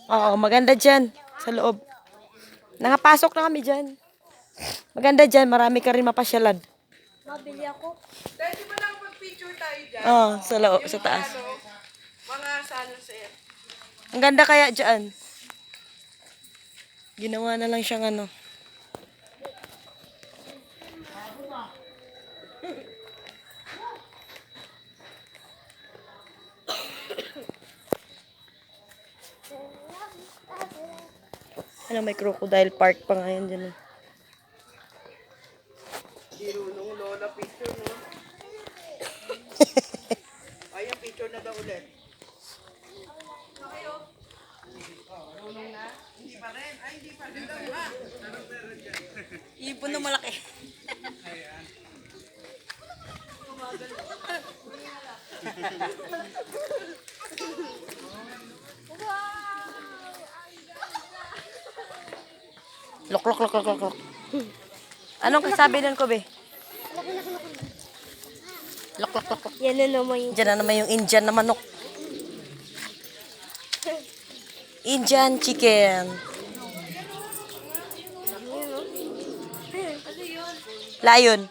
Oo, maganda dyan. Sa loob. Nakapasok na kami dyan. Maganda dyan. Marami ka rin mapasyalan. Mabili ako. Pwede ba lang mag-picture tayo dyan? Oo, sa loob, sa taas. Mga sunset. Ang ganda kaya dyan. Ginawa na lang siyang ano. Ano, may crocodile park pa ngayon dyan. Dirunong lola picture, no? Ay, yung picture na daw ulit. Marunong na? Hindi pa rin. Ay, hindi pa rin daw ba? Ibon na malaki. Lok, lok, lok, lok, lok, lok. Anong kasabi nun ko, be? Lok, lok, lok, lok. Yan na naman yung... Diyan na naman yung Indian na manok. Indian chicken. Lion.